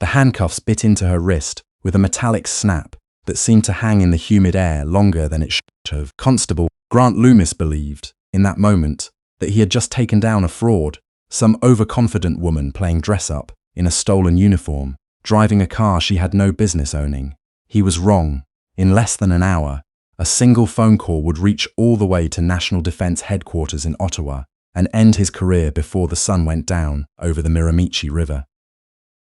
The handcuffs bit into her wrist with a metallic snap that seemed to hang in the humid air longer than it should have. Constable Grant Loomis believed, in that moment, that he had just taken down a fraud, some overconfident woman playing dress-up in a stolen uniform, driving a car she had no business owning. He was wrong. In less than an hour, a single phone call would reach all the way to National Defense Headquarters in Ottawa and end his career before the sun went down over the Miramichi River.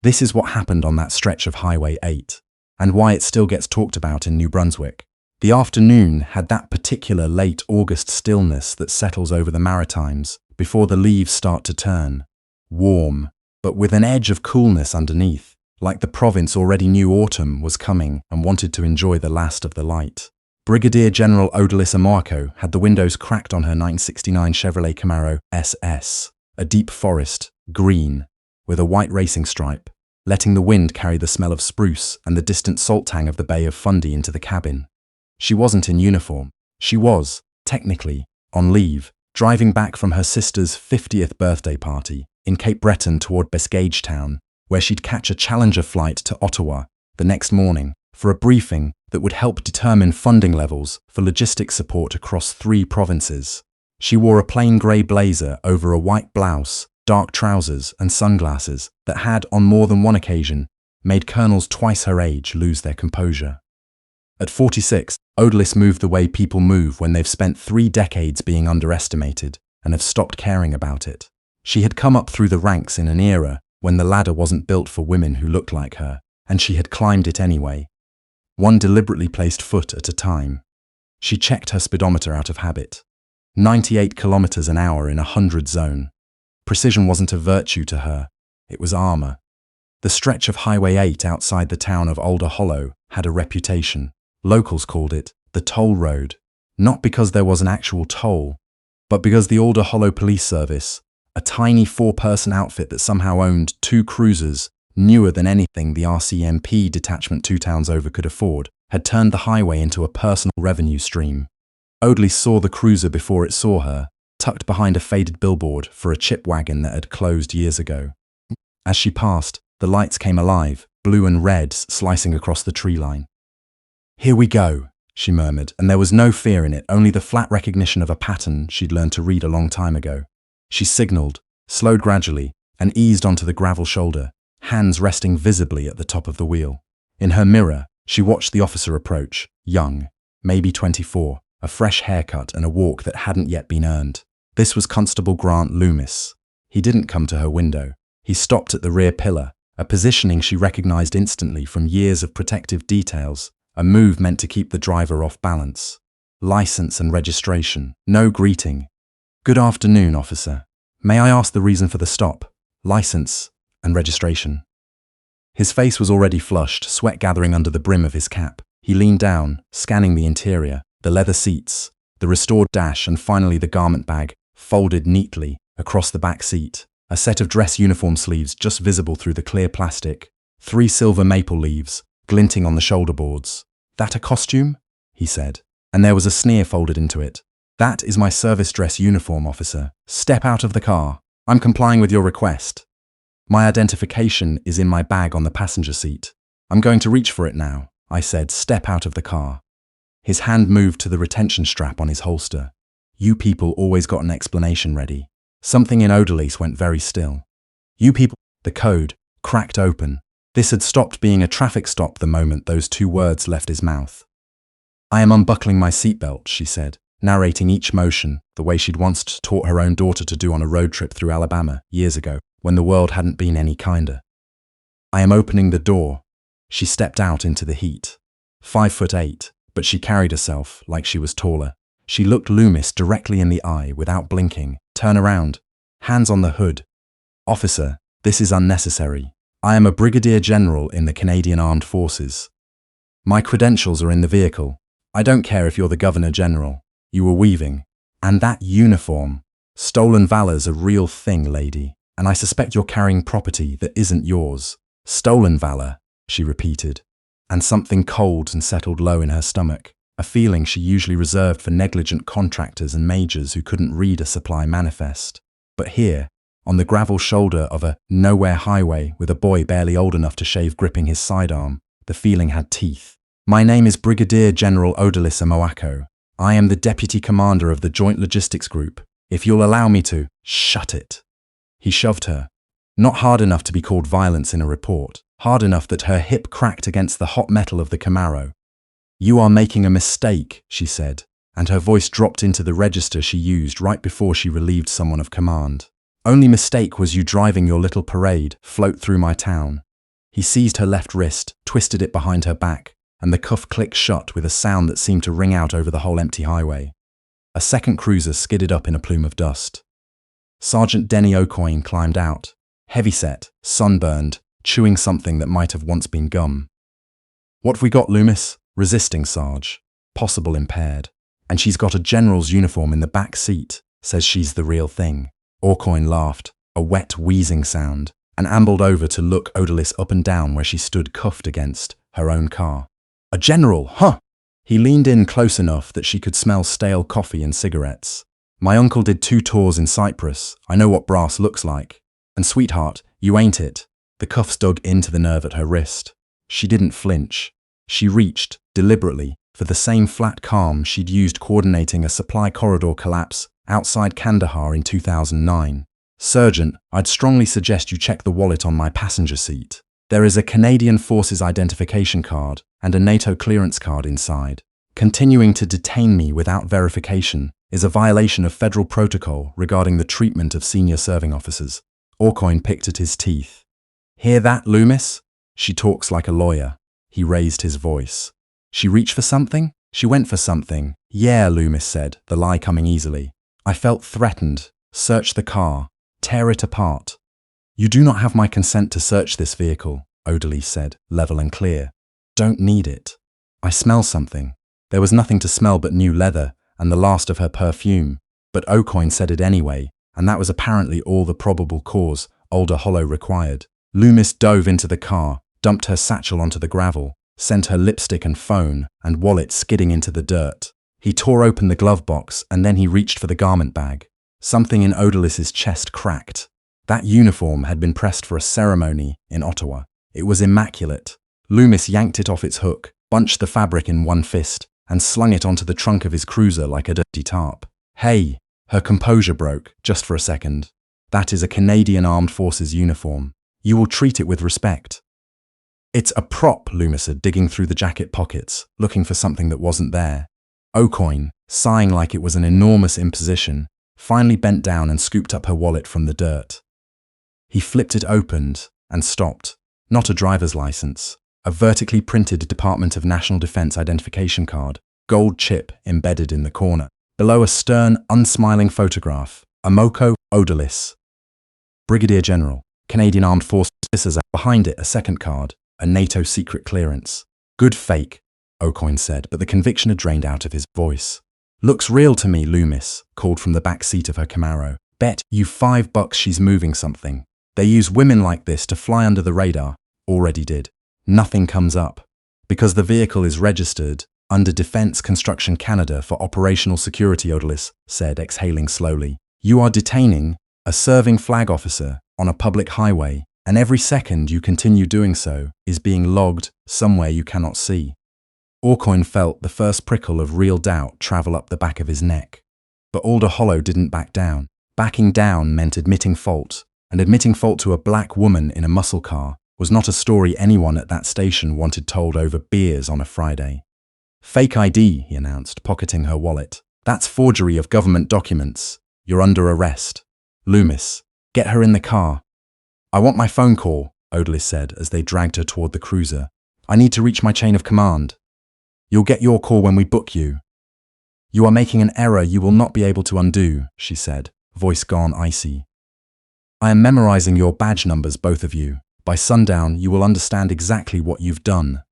This is what happened on that stretch of Highway 8, and why it still gets talked about in New Brunswick. The afternoon had that particular late August stillness that settles over the Maritimes before the leaves start to turn. Warm, but with an edge of coolness underneath, like the province already knew autumn was coming and wanted to enjoy the last of the light. Brigadier General Odalis Amoako had the windows cracked on her 1969 Chevrolet Camaro SS, a deep forest, green, with a white racing stripe, letting the wind carry the smell of spruce and the distant salt tang of the Bay of Fundy into the cabin. She wasn't in uniform. She was, technically, on leave, driving back from her sister's 50th birthday party in Cape Breton toward Beskagetown, where she'd catch a Challenger flight to Ottawa the next morning for a briefing that would help determine funding levels for logistics support across 3 provinces. She wore a plain grey blazer over a white blouse, dark trousers and sunglasses that had, on more than one occasion, made colonels twice her age lose their composure. At 46, Odalis moved the way people move when they've spent 3 decades being underestimated and have stopped caring about it. She had come up through the ranks in an era when the ladder wasn't built for women who looked like her, and she had climbed it anyway, one deliberately placed foot at a time. She checked her speedometer out of habit. 98 kilometers an hour in a 100 zone. Precision wasn't a virtue to her, it was armor. The stretch of Highway 8 outside the town of Alder Hollow had a reputation. Locals called it the Toll Road, not because there was an actual toll, but because the Alder Hollow Police Service, a tiny 4-person outfit that somehow owned 2 cruisers, newer than anything the RCMP detachment 2 towns over could afford, had turned the highway into a personal revenue stream. Odalis saw the cruiser before it saw her, tucked behind a faded billboard for a chip wagon that had closed years ago. As she passed, the lights came alive, blue and red slicing across the tree line. "Here we go," she murmured, and there was no fear in it, only the flat recognition of a pattern she'd learned to read a long time ago. She signaled, slowed gradually, and eased onto the gravel shoulder, hands resting visibly at the top of the wheel. In her mirror, she watched the officer approach, young, maybe 24, a fresh haircut and a walk that hadn't yet been earned. This was Constable Grant Loomis. He didn't come to her window. He stopped at the rear pillar, a positioning she recognized instantly from years of protective details, a move meant to keep the driver off balance. License and registration. No greeting. "Good afternoon, officer. May I ask the reason for the stop? License and registration." His face was already flushed, sweat gathering under the brim of his cap. He leaned down, scanning the interior, the leather seats, the restored dash, and finally the garment bag, folded neatly across the back seat. A set of dress uniform sleeves just visible through the clear plastic. 3 silver maple leaves, glinting on the shoulder boards. "That a costume?" he said, and there was a sneer folded into it. "That is my service dress uniform, officer. Step out of the car. I'm complying with your request. My identification is in my bag on the passenger seat. I'm going to reach for it now," I said. "Step out of the car." His hand moved to the retention strap on his holster. You people always got an explanation ready. Something in Odalis went very still. You people, the code, cracked open. This had stopped being a traffic stop the moment those 2 words left his mouth. "I am unbuckling my seatbelt," she said, narrating each motion, the way she'd once taught her own daughter to do on a road trip through Alabama years ago, when the world hadn't been any kinder. "I am opening the door." She stepped out into the heat. 5'8", but she carried herself like she was taller. She looked Loomis directly in the eye without blinking. "Turn around. Hands on the hood." "Officer, this is unnecessary. I am a Brigadier General in the Canadian Armed Forces. My credentials are in the vehicle. I don't care if you're the Governor General. You were weaving. And that uniform. Stolen valor's a real thing, lady, and I suspect you're carrying property that isn't yours." "Stolen valor," she repeated, and something cold and settled low in her stomach, a feeling she usually reserved for negligent contractors and majors who couldn't read a supply manifest. But here, on the gravel shoulder of a nowhere highway with a boy barely old enough to shave gripping his sidearm. The feeling had teeth. "My name is Brigadier General Odalis Amoako. I am the Deputy Commander of the Joint Logistics Group. If you'll allow me to..." "Shut it." He shoved her. Not hard enough to be called violence in a report, hard enough that her hip cracked against the hot metal of the Camaro. "You are making a mistake," she said, and her voice dropped into the register she used right before she relieved someone of command. "Only mistake was you driving your little parade, float through my town." He seized her left wrist, twisted it behind her back, and the cuff clicked shut with a sound that seemed to ring out over the whole empty highway. A second cruiser skidded up in a plume of dust. Sergeant Denny O'Coin climbed out, heavyset, sunburned, chewing something that might have once been gum. "What have we got, Loomis?" "Resisting, Sarge. Possible impaired. And she's got a general's uniform in the back seat. Says she's the real thing." O'Coin laughed, a wet, wheezing sound, and ambled over to look Odalis up and down where she stood cuffed against her own car. "A general, huh?" He leaned in close enough that she could smell stale coffee and cigarettes. "My uncle did 2 tours in Cyprus. I know what brass looks like. And sweetheart, you ain't it." The cuffs dug into the nerve at her wrist. She didn't flinch. She reached, deliberately, for the same flat calm she'd used coordinating a supply corridor collapse outside Kandahar in 2009. "Sergeant, I'd strongly suggest you check the wallet on my passenger seat. There is a Canadian Forces identification card and a NATO clearance card inside. Continuing to detain me without verification is a violation of federal protocol regarding the treatment of senior serving officers." O'Coin picked at his teeth. "Hear that, Loomis? She talks like a lawyer." He raised his voice. "She reached for something? She went for something." "Yeah," Loomis said, the lie coming easily. "I felt threatened. Search the car. Tear it apart." "You do not have my consent to search this vehicle," Odalis said, level and clear. "Don't need it." "I smell something." There was nothing to smell but new leather and the last of her perfume, but O'Coin said it anyway, and that was apparently all the probable cause Older Hollow required. Loomis dove into the car, dumped her satchel onto the gravel, sent her lipstick and phone and wallet skidding into the dirt. He tore open the glove box and then he reached for the garment bag. Something in Odalis's chest cracked. That uniform had been pressed for a ceremony in Ottawa. It was immaculate. Loomis yanked it off its hook, bunched the fabric in one fist, and slung it onto the trunk of his cruiser like a dirty tarp. "Hey!" Her composure broke, just for a second. "That is a Canadian Armed Forces uniform. You will treat it with respect." "It's a prop," Loomis said, digging through the jacket pockets, looking for something that wasn't there. O'Coin, sighing like it was an enormous imposition, finally bent down and scooped up her wallet from the dirt. He flipped it open and stopped. Not a driver's license. A vertically printed Department of National Defense identification card, gold chip embedded in the corner. Below a stern, unsmiling photograph, Amoako Odalis. Brigadier General, Canadian Armed Forces. Behind it, a second card, a NATO secret clearance. "Good fake," O'Coin said, but the conviction had drained out of his voice. "Looks real to me," Loomis called from the back seat of her Camaro. "Bet you $5 she's moving something. They use women like this to fly under the radar. Already did. Nothing comes up. Because the vehicle is registered under Defense Construction Canada for operational security," Odalis said, exhaling slowly. "You are detaining a serving flag officer on a public highway, and every second you continue doing so is being logged somewhere you cannot see." O'Coin felt the first prickle of real doubt travel up the back of his neck. But Alder Hollow didn't back down. Backing down meant admitting fault, and admitting fault to a black woman in a muscle car was not a story anyone at that station wanted told over beers on a Friday. "Fake ID," he announced, pocketing her wallet. "That's forgery of government documents. You're under arrest." "Loomis, get her in the car." "I want my phone call," Odalis said as they dragged her toward the cruiser. "I need to reach my chain of command." "You'll get your call when we book you." "You are making an error you will not be able to undo," she said, voice gone icy. "I am memorizing your badge numbers, both of you. By sundown, you will understand exactly what you've done."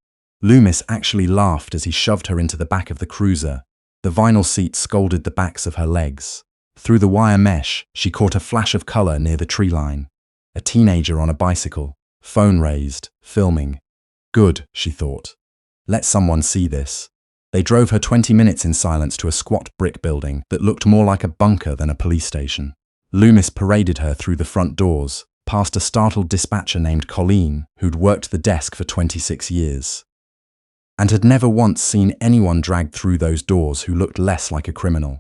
Loomis actually laughed as he shoved her into the back of the cruiser. The vinyl seat scalded the backs of her legs. Through the wire mesh, she caught a flash of color near the tree line. A teenager on a bicycle, phone raised, filming. Good, she thought. Let someone see this. They drove her 20 minutes in silence to a squat brick building that looked more like a bunker than a police station. Loomis paraded her through the front doors, past a startled dispatcher named Colleen, who'd worked the desk for 26 years, and had never once seen anyone dragged through those doors who looked less like a criminal.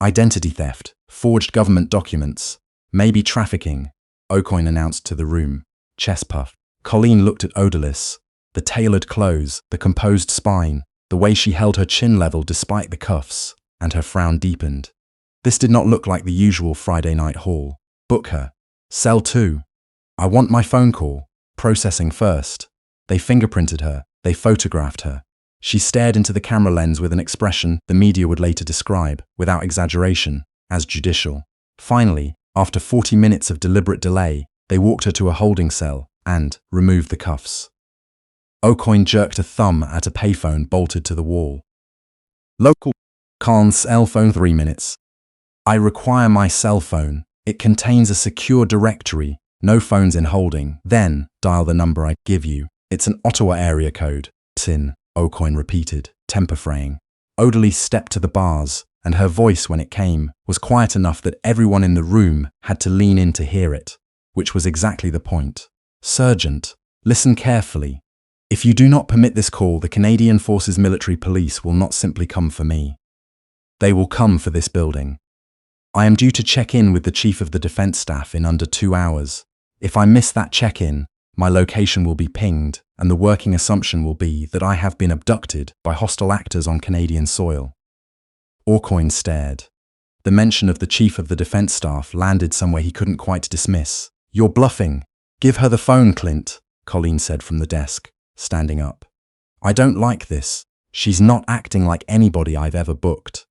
Identity theft, forged government documents, maybe trafficking, O'Coin announced to the room, chest puffed. Colleen looked at Odalis, the tailored clothes, the composed spine, the way she held her chin level despite the cuffs, and her frown deepened. This did not look like the usual Friday night haul. Book her. Cell 2. I want my phone call. Processing first. They fingerprinted her. They photographed her. She stared into the camera lens with an expression the media would later describe, without exaggeration, as judicial. Finally, after 40 minutes of deliberate delay, they walked her to a holding cell and removed the cuffs. O'Coin jerked a thumb at a payphone bolted to the wall. Local cell phone 3 minutes. I require my cell phone. It contains a secure directory. No phones in holding. Then dial the number I give you. It's an Ottawa area code. Tin, O'Coin repeated, temper fraying. Odalis stepped to the bars, and her voice, when it came, was quiet enough that everyone in the room had to lean in to hear it, which was exactly the point. Sergeant, listen carefully. If you do not permit this call, the Canadian Forces Military Police will not simply come for me. They will come for this building. I am due to check in with the Chief of the Defence Staff in under 2 hours. If I miss that check-in, my location will be pinged, and the working assumption will be that I have been abducted by hostile actors on Canadian soil. O'Coin stared. The mention of the Chief of the Defence Staff landed somewhere he couldn't quite dismiss. You're bluffing. Give her the phone, Clint, Colleen said from the desk, standing up. I don't like this. She's not acting like anybody I've ever booked.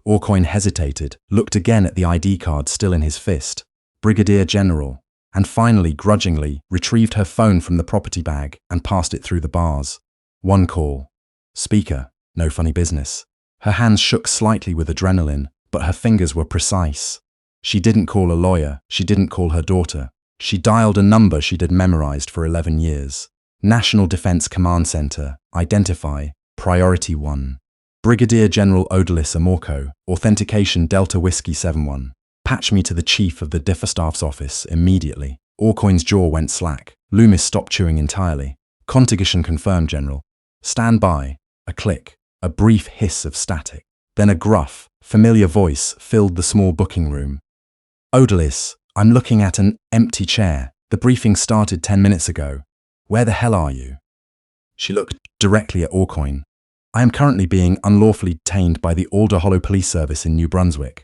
O'Coin hesitated, looked again at the ID card still in his fist. Brigadier General. And finally, grudgingly, retrieved her phone from the property bag and passed it through the bars. One call. Speaker. No funny business. Her hands shook slightly with adrenaline, but her fingers were precise. She didn't call a lawyer. She didn't call her daughter. She dialed a number she'd had memorized for 11 years. National Defence Command Center. Identify. Priority 1. Brigadier General Odalis Amorco. Authentication Delta Whiskey 71. Patch me to the Chief of the Defence Staff's office immediately. O'Coin's jaw went slack. Loomis stopped chewing entirely. Contigation confirmed, General. Stand by. A click. A brief hiss of static. Then a gruff, familiar voice filled the small booking room. Odalis, I'm looking at an empty chair. The briefing started 10 minutes ago. Where the hell are you? She looked directly at O'Coin. I am currently being unlawfully detained by the Alder Hollow Police Service in New Brunswick.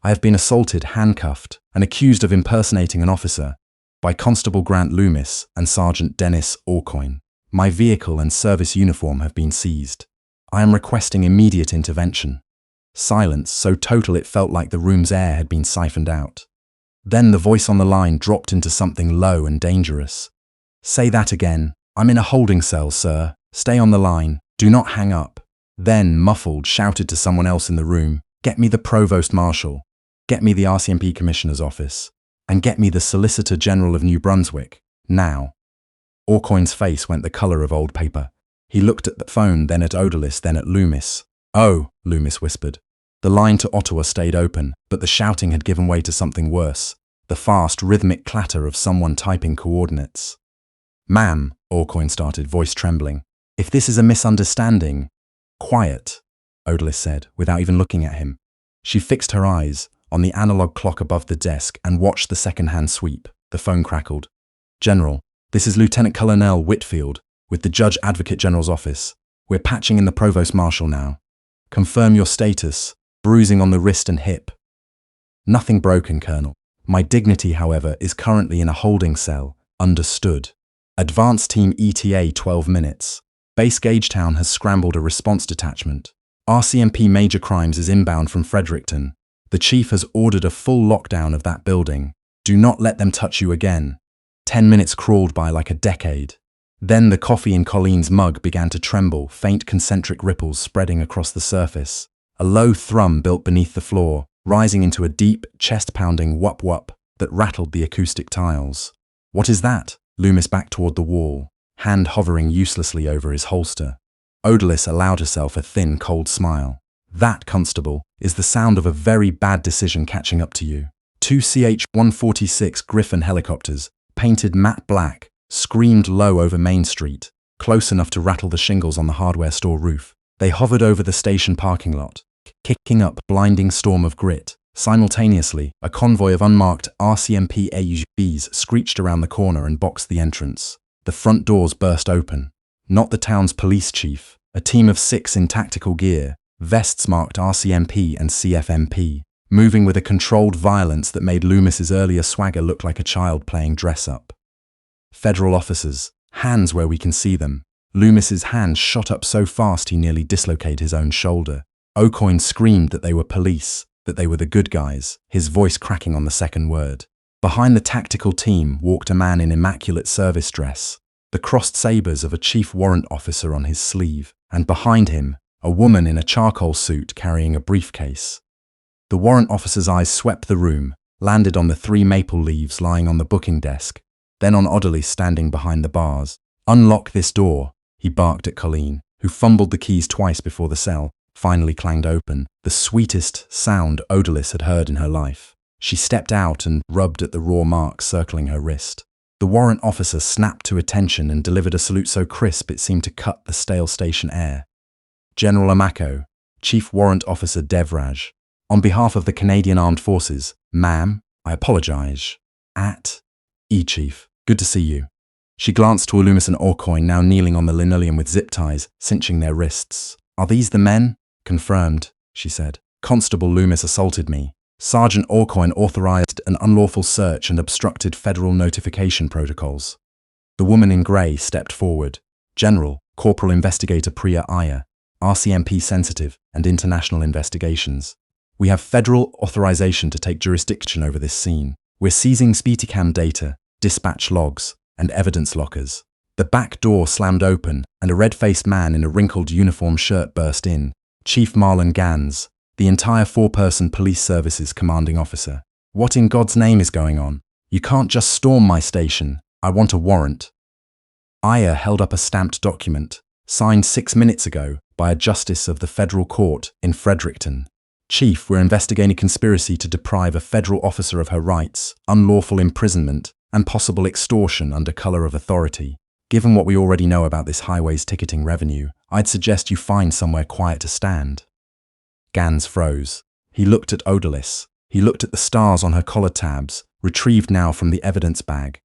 I have been assaulted, handcuffed, and accused of impersonating an officer by Constable Grant Loomis and Sergeant Dennis O'Coin. My vehicle and service uniform have been seized. I am requesting immediate intervention. Silence so total it felt like the room's air had been siphoned out. Then the voice on the line dropped into something low and dangerous. Say that again. I'm in a holding cell, sir. Stay on the line. Do not hang up. Then, muffled, shouted to someone else in the room, get me the Provost Marshal. Get me the RCMP Commissioner's office. And get me the Solicitor General of New Brunswick. Now. O'Coin's face went the colour of old paper. He looked at the phone, then at Odalis, then at Loomis. Oh, Loomis whispered. The line to Ottawa stayed open, but the shouting had given way to something worse. The fast, rhythmic clatter of someone typing coordinates. Ma'am, O'Coin started, voice trembling. If this is a misunderstanding. Quiet, Odalis said, without even looking at him. She fixed her eyes on the analog clock above the desk and watched the second-hand sweep. The phone crackled. General, this is Lieutenant Colonel Whitfield with the Judge Advocate General's office. We're patching in the Provost Marshal now. Confirm your status. Bruising on the wrist and hip. Nothing broken, Colonel. My dignity, however, is currently in a holding cell. Understood. Advance Team ETA 12 minutes. Base Gagetown has scrambled a response detachment. RCMP Major Crimes is inbound from Fredericton. The Chief has ordered a full lockdown of that building. Do not let them touch you again. 10 minutes crawled by like a decade. Then the coffee in Colleen's mug began to tremble, faint concentric ripples spreading across the surface. A low thrum built beneath the floor, rising into a deep, chest-pounding whup-whup that rattled the acoustic tiles. What is that? Loomis backed toward the wall, hand hovering uselessly over his holster. Odalis allowed herself a thin, cold smile. That, Constable, is the sound of a very bad decision catching up to you. Two CH-146 Griffon helicopters, painted matte black, screamed low over Main Street, close enough to rattle the shingles on the hardware store roof. They hovered over the station parking lot, kicking up a blinding storm of grit. Simultaneously, a convoy of unmarked RCMP AUVs screeched around the corner and boxed the entrance. The front doors burst open. Not the town's police chief, a team of 6 in tactical gear, vests marked RCMP and CFMP, moving with a controlled violence that made Loomis's earlier swagger look like a child playing dress-up. Federal officers, hands where we can see them. Loomis's hands shot up so fast he nearly dislocated his own shoulder. O'Coin screamed that they were police, that they were the good guys, his voice cracking on the second word. Behind the tactical team walked a man in immaculate service dress, the crossed sabers of a chief warrant officer on his sleeve, and behind him, a woman in a charcoal suit carrying a briefcase. The warrant officer's eyes swept the room, landed on the 3 maple leaves lying on the booking desk, then on Oddly standing behind the bars. "Unlock this door," he barked at Colleen, who fumbled the keys twice before the cell finally clanged open, the sweetest sound Odalis had heard in her life. She stepped out and rubbed at the raw marks circling her wrist. The warrant officer snapped to attention and delivered a salute so crisp it seemed to cut the stale station air. "General Amako, Chief Warrant Officer Devraj. On behalf of the Canadian Armed Forces, ma'am, I apologize. Chief, good to see you." She glanced to Loomis and O'Coin, now kneeling on the linoleum with zip ties, cinching their wrists. "Are these the men?" "Confirmed," she said. "Constable Loomis assaulted me. Sergeant O'Coin authorized an unlawful search and obstructed federal notification protocols." The woman in grey stepped forward. "General, Corporal Investigator Priya Iyer, RCMP Sensitive and International Investigations. We have federal authorization to take jurisdiction over this scene. We're seizing Speedycam data, dispatch logs, and evidence lockers." The back door slammed open, and a red-faced man in a wrinkled uniform shirt burst in. Chief Marlon Gans, the entire 4-person police services commanding officer. "What in God's name is going on? You can't just storm my station. I want a warrant." Iyer held up a stamped document, signed 6 minutes ago by a justice of the federal court in Fredericton. "Chief, we're investigating a conspiracy to deprive a federal officer of her rights, unlawful imprisonment, and possible extortion under color of authority. Given what we already know about this highway's ticketing revenue, I'd suggest you find somewhere quiet to stand." Gans froze. He looked at Odalis. He looked at the stars on her collar tabs, retrieved now from the evidence bag.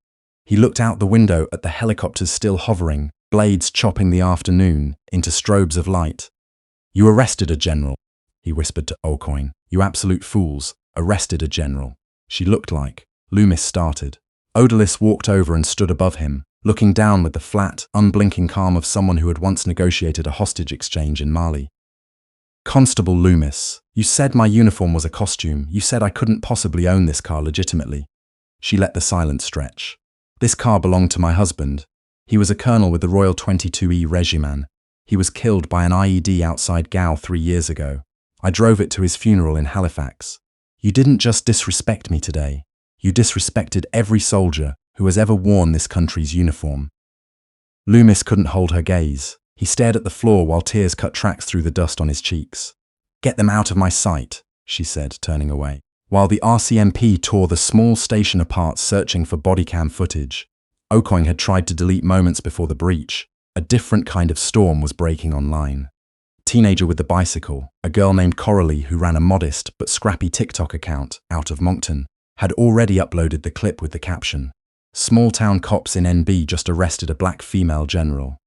He looked out the window at the helicopters still hovering, blades chopping the afternoon into strobes of light. "You arrested a general," he whispered to O'Coin. "You absolute fools, arrested a general." She looked like. Loomis started. Odalis walked over and stood above him, looking down with the flat, unblinking calm of someone who had once negotiated a hostage exchange in Mali. "Constable Loomis, you said my uniform was a costume. You said I couldn't possibly own this car legitimately." She let the silence stretch. "This car belonged to my husband. He was a colonel with the Royal 22E Regiment. He was killed by an IED outside Gao 3 years ago. I drove it to his funeral in Halifax. You didn't just disrespect me today. You disrespected every soldier who has ever worn this country's uniform." Loomis couldn't hold her gaze. He stared at the floor while tears cut tracks through the dust on his cheeks. "Get them out of my sight," she said, turning away. While the RCMP tore the small station apart searching for bodycam footage, O'Coin had tried to delete moments before the breach. A different kind of storm was breaking online. Teenager with the bicycle, a girl named Coralie who ran a modest but scrappy TikTok account out of Moncton, had already uploaded the clip with the caption, "Small-town cops in NB just arrested a black female general.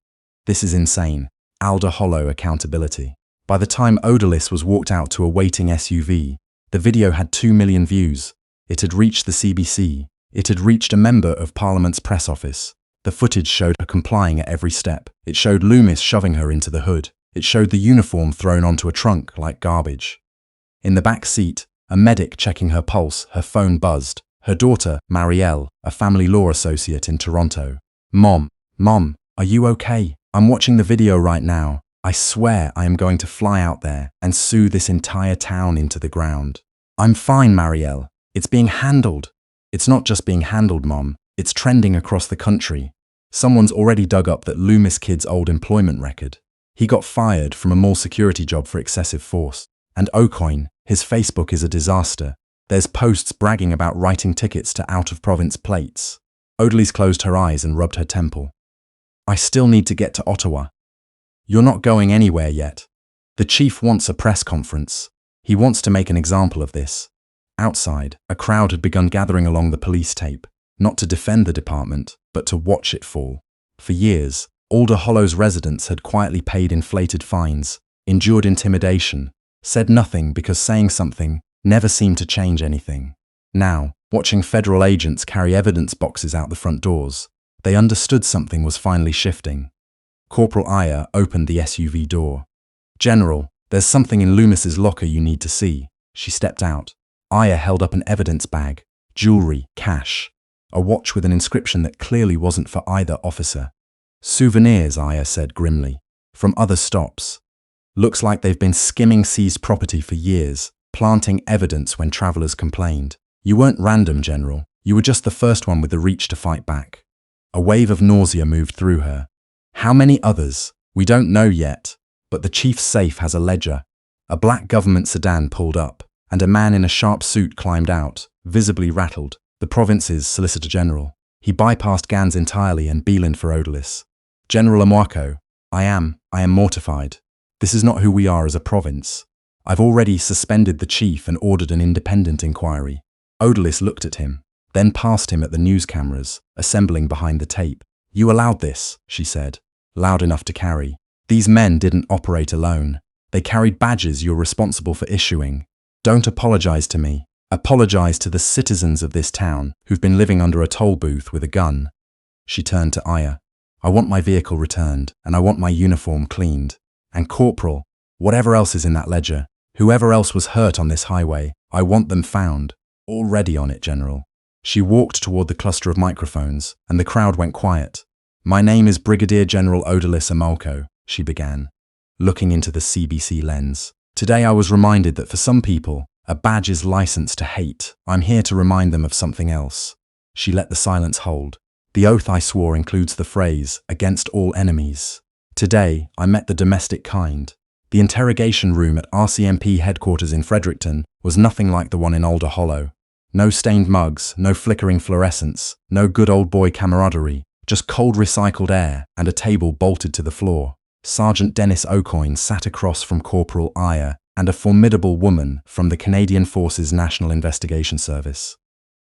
This is insane. Alder Hollow accountability." By the time Odalis was walked out to a waiting SUV, the video had 2 million views. It had reached the CBC. It had reached a member of Parliament's press office. The footage showed her complying at every step. It showed Loomis shoving her into the hood. It showed the uniform thrown onto a trunk like garbage. In the back seat, a medic checking her pulse, her phone buzzed. Her daughter, Marielle, a family law associate in Toronto. Mom, are you okay? I'm watching the video right now. I swear I am going to fly out there and sue this entire town into the ground." "I'm fine, Marielle. It's being handled." "It's not just being handled, Mom. It's trending across the country. Someone's already dug up that Loomis kid's old employment record. He got fired from a mall security job for excessive force. And O'Coin, his Facebook is a disaster. There's posts bragging about writing tickets to out-of-province plates. Odalis closed her eyes and rubbed her temple. I still need to get to Ottawa. You're not going anywhere yet. The chief wants a press conference. He wants to make an example of this. Outside, a crowd had begun gathering along the police tape, not to defend the department, but to watch it fall. For years, Alder Hollow's residents had quietly paid inflated fines, endured intimidation, said nothing because saying something never seemed to change anything. Now, watching federal agents carry evidence boxes out the front doors, they understood something was finally shifting. Corporal Aya opened the SUV door. General, there's something in Loomis's locker you need to see. She stepped out. Aya held up an evidence bag, jewelry, cash, a watch with an inscription that clearly wasn't for either officer. Souvenirs, Aya said grimly, from other stops. Looks like they've been skimming seized property for years, planting evidence when travelers complained. You weren't random, General. You were just the first one with the reach to fight back. A wave of nausea moved through her. How many others? We don't know yet, but the chief's safe has a ledger. A black government sedan pulled up, and a man in a sharp suit climbed out, visibly rattled, the province's Solicitor General. He bypassed Gans entirely and beelined for Odalis. General Amwako, I am mortified. This is not who we are as a province. I've already suspended the chief and ordered an independent inquiry. Odalis looked at him, then passed him at the news cameras, assembling behind the tape. You allowed this, she said, loud enough to carry. These men didn't operate alone. They carried badges you're responsible for issuing. Don't apologize to me. Apologize to the citizens of this town who've been living under a toll booth with a gun. She turned to Aya. I want my vehicle returned, and I want my uniform cleaned. And Corporal, whatever else is in that ledger, whoever else was hurt on this highway, I want them found. Already on it, General. She walked toward the cluster of microphones, and the crowd went quiet. My name is Brigadier General Odalis Amalko, she began, looking into the CBC lens. Today I was reminded that for some people, a badge is license to hate. I'm here to remind them of something else. She let the silence hold. The oath I swore includes the phrase, against all enemies. Today, I met the domestic kind. The interrogation room at RCMP headquarters in Fredericton was nothing like the one in Alder Hollow. No stained mugs, no flickering fluorescence, no good old boy camaraderie, just cold recycled air and a table bolted to the floor. Sergeant Dennis Aucoin sat across from Corporal Aya and a formidable woman from the Canadian Forces National Investigation Service.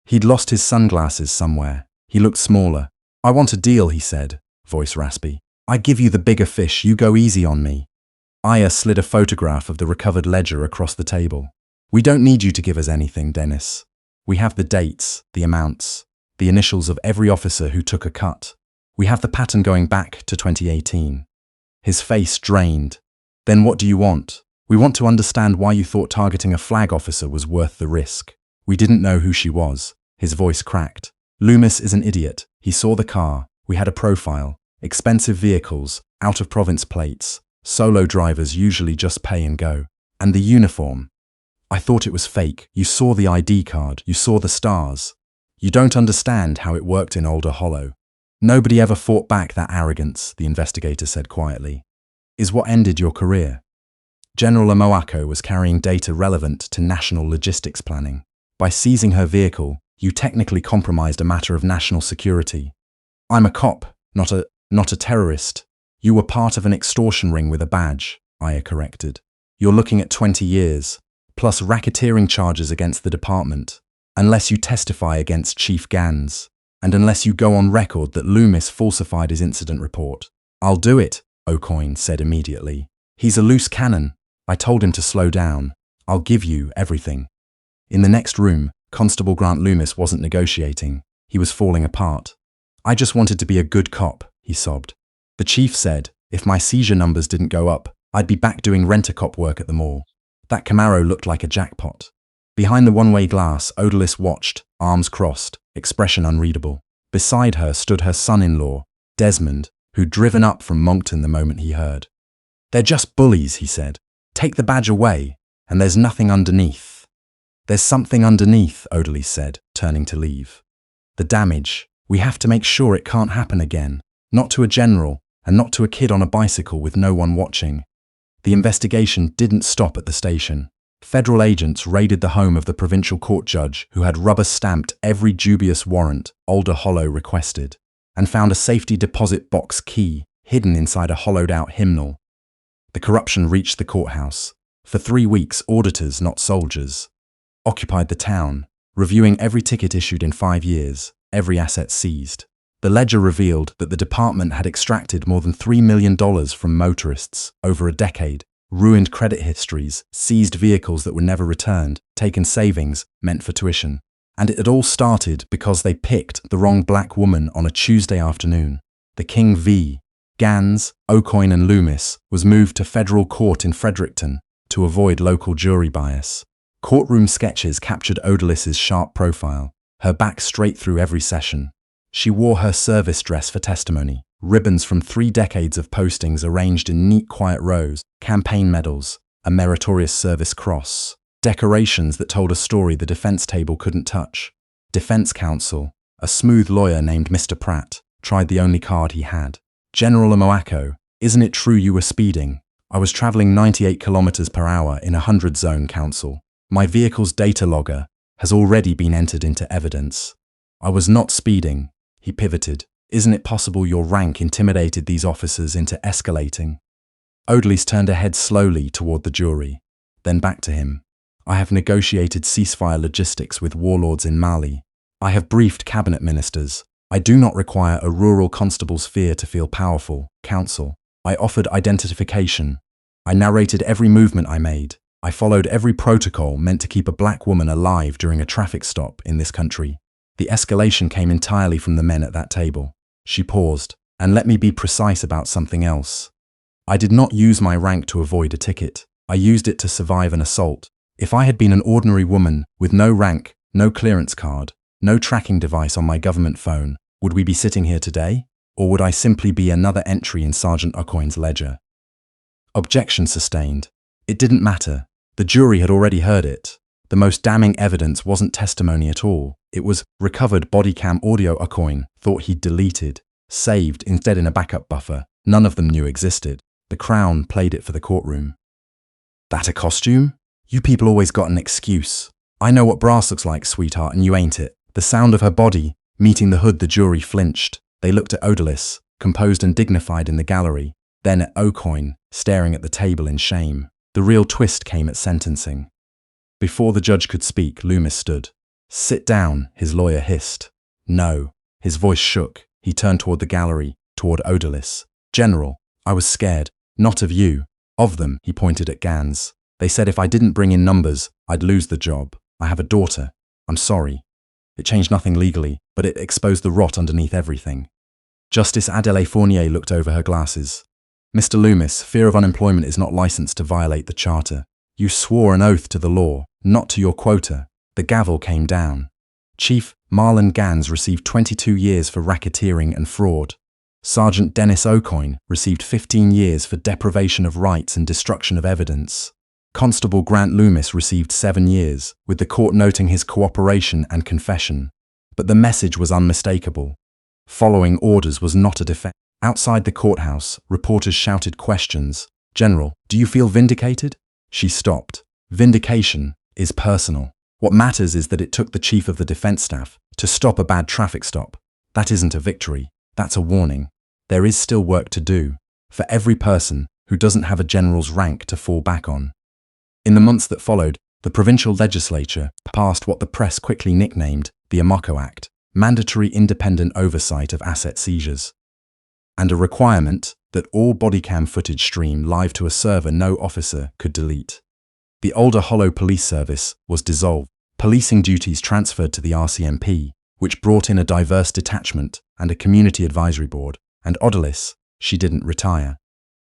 He'd lost his sunglasses somewhere. He looked smaller. I want a deal, he said, voice raspy. I give you the bigger fish, you go easy on me. Aya slid a photograph of the recovered ledger across the table. We don't need you to give us anything, Dennis. We have the dates, the amounts, the initials of every officer who took a cut. We have the pattern going back to 2018. His face drained. Then what do you want? We want to understand why you thought targeting a flag officer was worth the risk. We didn't know who she was. His voice cracked. Loomis is an idiot. He saw the car. We had a profile. Expensive vehicles, out-of-province plates. Solo drivers usually just pay and go. And the uniform. I thought it was fake. You saw the ID card. You saw the stars. You don't understand how it worked in Alder Hollow. Nobody ever fought back that arrogance, the investigator said quietly. Is what ended your career. General Amoako was carrying data relevant to national logistics planning. By seizing her vehicle, you technically compromised a matter of national security. I'm a cop, not a terrorist. You were part of an extortion ring with a badge, Aya corrected. You're looking at 20 years, plus racketeering charges against the department, unless you testify against Chief Gans, and unless you go on record that Loomis falsified his incident report. I'll do it, Aucoin said immediately. He's a loose cannon. I told him to slow down. I'll give you everything. In the next room, Constable Grant Loomis wasn't negotiating. He was falling apart. I just wanted to be a good cop, he sobbed. The chief said, if my seizure numbers didn't go up, I'd be back doing rent-a-cop work at the mall. That Camaro looked like a jackpot. Behind the one-way glass, Odalis watched, arms crossed, expression unreadable. Beside her stood her son-in-law, Desmond, who'd driven up from Moncton the moment he heard. They're just bullies, he said. Take the badge away, and there's nothing underneath. There's something underneath, Odalis said, turning to leave. The damage. We have to make sure it can't happen again. Not to a general, and not to a kid on a bicycle with no one watching. The investigation didn't stop at the station. Federal agents raided the home of the provincial court judge who had rubber-stamped every dubious warrant Alder Hollow requested, and found a safety deposit box key hidden inside a hollowed-out hymnal. The corruption reached the courthouse. For 3 weeks, auditors, not soldiers, occupied the town, reviewing every ticket issued in 5 years, every asset seized. The ledger revealed that the department had extracted more than $3 million from motorists over a decade, ruined credit histories, seized vehicles that were never returned, taken savings meant for tuition. And it had all started because they picked the wrong black woman on a Tuesday afternoon. The King v. Gans, Aucoin and Loomis was moved to federal court in Fredericton to avoid local jury bias. Courtroom sketches captured Odalis's sharp profile, her back straight through every session. She wore her service dress for testimony, ribbons from 3 decades of postings arranged in neat, quiet rows, campaign medals, a meritorious service cross, decorations that told a story the defense table couldn't touch. Defense counsel, a smooth lawyer named Mr. Pratt, tried the only card he had. General Amoako, isn't it true you were speeding? I was traveling 98 kilometers per hour in a 100 zone, counsel. My vehicle's data logger has already been entered into evidence. I was not speeding. He pivoted. Isn't it possible your rank intimidated these officers into escalating? Odalis turned her head slowly toward the jury, then back to him. I have negotiated ceasefire logistics with warlords in Mali. I have briefed cabinet ministers. I do not require a rural constable's fear to feel powerful, counsel. I offered identification. I narrated every movement I made. I followed every protocol meant to keep a black woman alive during a traffic stop in this country. The escalation came entirely from the men at that table. She paused, and let me be precise about something else. I did not use my rank to avoid a ticket. I used it to survive an assault. If I had been an ordinary woman with no rank, no clearance card, no tracking device on my government phone, would we be sitting here today? Or would I simply be another entry in Sergeant Aucoin's ledger? Objection sustained. It didn't matter. The jury had already heard it. The most damning evidence wasn't testimony at all. It was recovered body cam audio Aucoin thought he'd deleted, saved instead in a backup buffer none of them knew existed. The Crown played it for the courtroom. That a costume? You people always got an excuse. I know what brass looks like, sweetheart, and you ain't it. The sound of her body meeting the hood, the jury flinched. They looked at Odalis, composed and dignified in the gallery, then at Aucoin, staring at the table in shame. The real twist came at sentencing. Before the judge could speak, Loomis stood. Sit down, his lawyer hissed. No. His voice shook. He turned toward the gallery, toward Odalis. General, I was scared. Not of you. Of them, he pointed at Gans. They said if I didn't bring in numbers, I'd lose the job. I have a daughter. I'm sorry. It changed nothing legally, but it exposed the rot underneath everything. Justice Adele Fournier looked over her glasses. Mr. Loomis, fear of unemployment is not licensed to violate the charter. You swore an oath to the law, not to your quota. The gavel came down. Chief Marlon Gans received 22 years for racketeering and fraud. Sergeant Dennis Aucoin received 15 years for deprivation of rights and destruction of evidence. Constable Grant Loomis received 7 years, with the court noting his cooperation and confession. But the message was unmistakable. Following orders was not a defense. Outside the courthouse, reporters shouted questions. General, do you feel vindicated? She stopped. Vindication is personal. What matters is that it took the chief of the defense staff to stop a bad traffic stop. That isn't a victory. That's a warning. There is still work to do for every person who doesn't have a general's rank to fall back on. In the months that followed, the provincial legislature passed what the press quickly nicknamed the Amoako Act, mandatory independent oversight of asset seizures, and a requirement that all bodycam footage stream live to a server no officer could delete. The Alder Hollow Police Service was dissolved, policing duties transferred to the RCMP, which brought in a diverse detachment and a community advisory board, and Odalis, she didn't retire.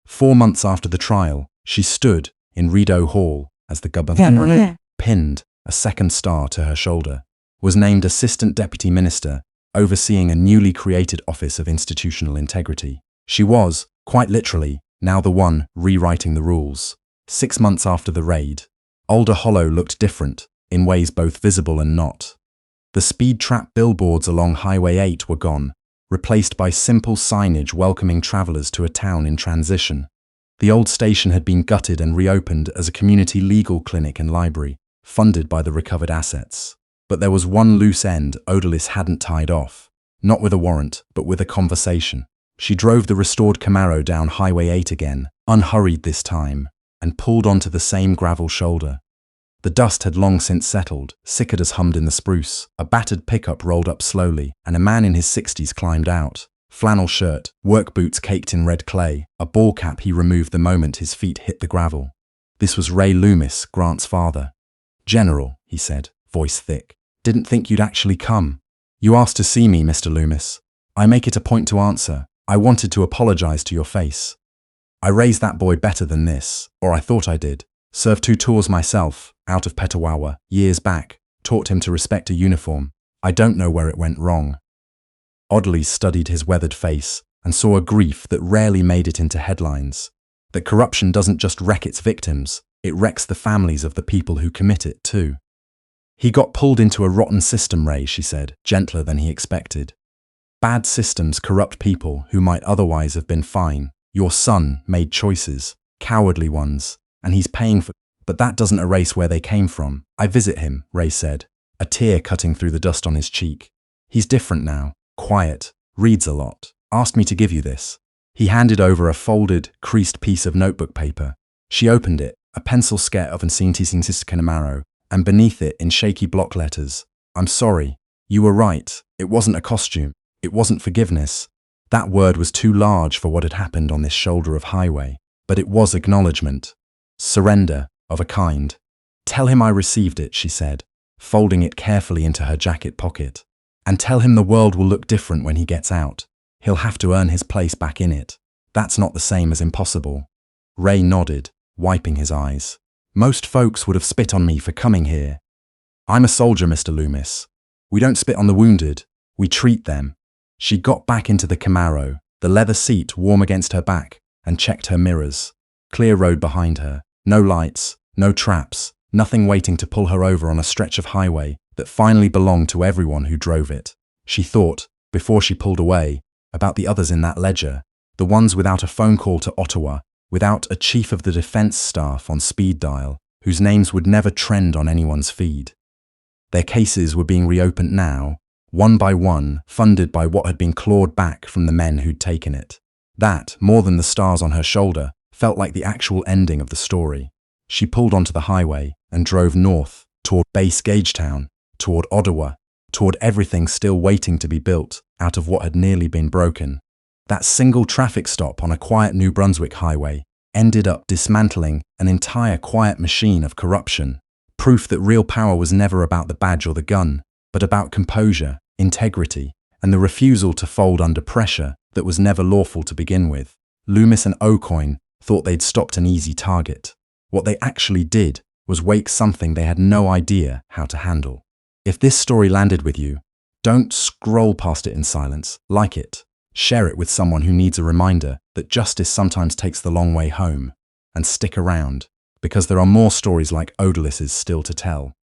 4 months after the trial, she stood in Rideau Hall as the governor pinned a second star to her shoulder, was named Assistant Deputy Minister, overseeing a newly created Office of Institutional Integrity. She was, quite literally, now the one rewriting the rules. 6 months after the raid, Alder Hollow looked different, in ways both visible and not. The speed trap billboards along Highway 8 were gone, replaced by simple signage welcoming travelers to a town in transition. The old station had been gutted and reopened as a community legal clinic and library, funded by the recovered assets. But there was one loose end Odalis hadn't tied off, not with a warrant, but with a conversation. She drove the restored Camaro down Highway 8 again, unhurried this time, and pulled onto the same gravel shoulder. The dust had long since settled, cicadas hummed in the spruce, a battered pickup rolled up slowly, and a man in his 60s climbed out. Flannel shirt, work boots caked in red clay, a ball cap he removed the moment his feet hit the gravel. This was Ray Loomis, Grant's father. "General," he said, voice thick, "didn't think you'd actually come. You asked to see me, Mr. Loomis. I make it a point to answer. I wanted to apologize to your face. I raised that boy better than this, or I thought I did. Served 2 tours myself, out of Petawawa, years back. Taught him to respect a uniform. I don't know where it went wrong." Oddly studied his weathered face and saw a grief that rarely made it into headlines. That corruption doesn't just wreck its victims, it wrecks the families of the people who commit it too. "He got pulled into a rotten system, Ray," she said, gentler than he expected. "Bad systems corrupt people who might otherwise have been fine. Your son made choices, cowardly ones, and he's paying for. But that doesn't erase where they came from. I visit him," Ray said, a tear cutting through the dust on his cheek. "He's different now, quiet, reads a lot. Asked me to give you this." He handed over a folded, creased piece of notebook paper. She opened it, a pencil sketch of Nsintisingsis Kanamaro, and beneath it, in shaky block letters, "I'm sorry. You were right. It wasn't a costume. It wasn't forgiveness." That word was too large for what had happened on this shoulder of highway, but it was acknowledgement. Surrender, of a kind. "Tell him I received it," she said, folding it carefully into her jacket pocket. "And tell him the world will look different when he gets out. He'll have to earn his place back in it. That's not the same as impossible." Ray nodded, wiping his eyes. "Most folks would have spit on me for coming here. I'm a soldier, Mr. Loomis. We don't spit on the wounded. We treat them." She got back into the Camaro, the leather seat warm against her back, and checked her mirrors. Clear road behind her. No lights, no traps, nothing waiting to pull her over on a stretch of highway that finally belonged to everyone who drove it. She thought, before she pulled away, about the others in that ledger, the ones without a phone call to Ottawa, without a chief of the defense staff on speed dial, whose names would never trend on anyone's feed. Their cases were being reopened now, one by one, funded by what had been clawed back from the men who'd taken it. That, more than the stars on her shoulder, felt like the actual ending of the story. She pulled onto the highway and drove north, toward Base Gagetown, toward Ottawa, toward everything still waiting to be built out of what had nearly been broken. That single traffic stop on a quiet New Brunswick highway ended up dismantling an entire quiet machine of corruption, proof that real power was never about the badge or the gun, but about composure, integrity, and the refusal to fold under pressure that was never lawful to begin with. Loomis and O'Coin thought they'd stopped an easy target. What they actually did was wake something they had no idea how to handle. If this story landed with you, don't scroll past it in silence. Like it. Share it with someone who needs a reminder that justice sometimes takes the long way home. And stick around, because there are more stories like Odalis's still to tell.